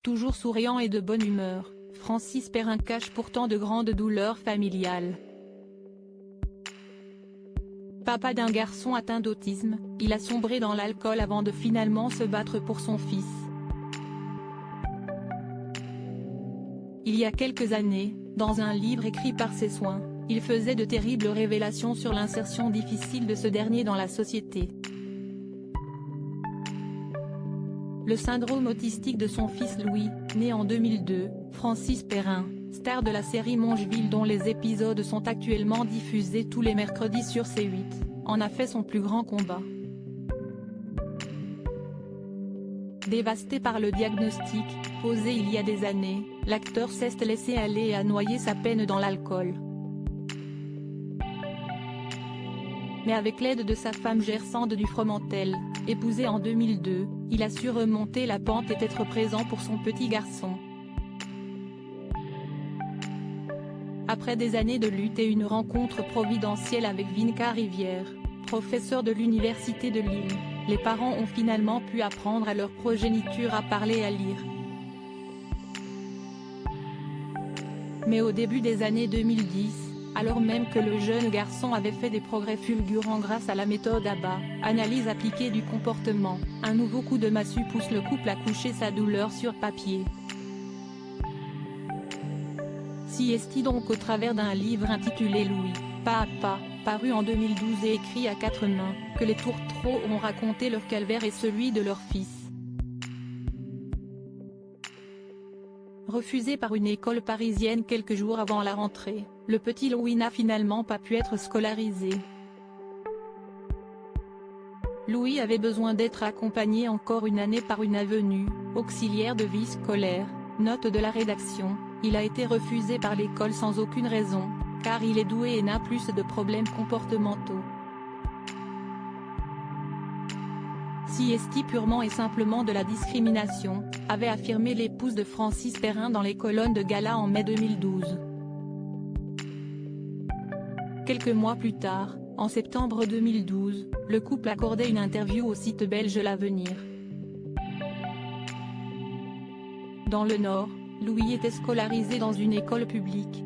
Toujours souriant et de bonne humeur, Francis Perrin cache pourtant de grandes douleurs familiales. Papa d'un garçon atteint d'autisme, il a sombré dans l'alcool avant de finalement se battre pour son fils. Il y a quelques années, dans un livre écrit par ses soins, il faisait de terribles révélations sur l'insertion difficile de ce dernier dans la société. Le syndrome autistique de son fils Louis, né en 2002, Francis Perrin, star de la série Mongeville dont les épisodes sont actuellement diffusés tous les mercredis sur C8, en a fait son plus grand combat. Dévasté par le diagnostic, posé il y a des années, l'acteur s'est laissé aller et a noyé sa peine dans l'alcool. Mais avec l'aide de sa femme Gersande du Fromentel, épousée en 2002, il a su remonter la pente et être présent pour son petit garçon. Après des années de lutte et une rencontre providentielle avec Vinca Rivière, professeur de l'université de Lille, les parents ont finalement pu apprendre à leur progéniture à parler et à lire. Mais au début des années 2010, alors même que le jeune garçon avait fait des progrès fulgurants grâce à la méthode ABA, analyse appliquée du comportement, un nouveau coup de massue pousse le couple à coucher sa douleur sur papier. Si est-il donc au travers d'un livre intitulé Louis, pas à pas, paru en 2012 et écrit à 4 mains, que les tourtereaux ont raconté leur calvaire et celui de leur fils. Refusé par une école parisienne quelques jours avant la rentrée, le petit Louis n'a finalement pas pu être scolarisé. Louis avait besoin d'être accompagné encore une année par une avenue, auxiliaire de vie scolaire, note de la rédaction, il a été refusé par l'école sans aucune raison, car il est doué et n'a plus de problèmes comportementaux. Si est purement et simplement de la discrimination, avait affirmé l'épouse de Francis Perrin dans les colonnes de Gala en mai 2012. Quelques mois plus tard, en septembre 2012, le couple accordait une interview au site belge L'Avenir. Dans le Nord, Louis était scolarisé dans une école publique.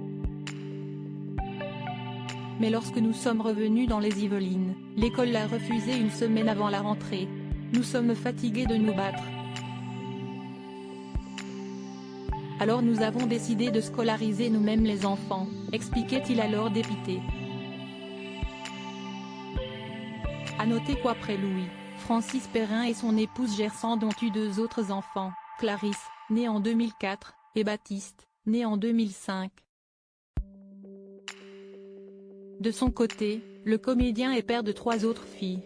Mais lorsque nous sommes revenus dans les Yvelines, l'école l'a refusé une semaine avant la rentrée. Nous sommes fatigués de nous battre. Alors nous avons décidé de scolariser nous-mêmes les enfants, expliquait-il alors dépité. À noter qu'après Louis, Francis Perrin et son épouse Gersande ont eu 2 autres enfants, Clarisse, née en 2004, et Baptiste, né en 2005. De son côté, le comédien est père de 3 autres filles.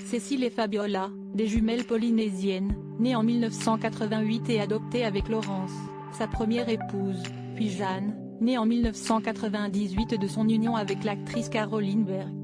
Cécile et Fabiola, des jumelles polynésiennes, nées en 1988 et adoptées avec Laurence, sa première épouse, puis Jeanne, née en 1998 de son union avec l'actrice Caroline Berg.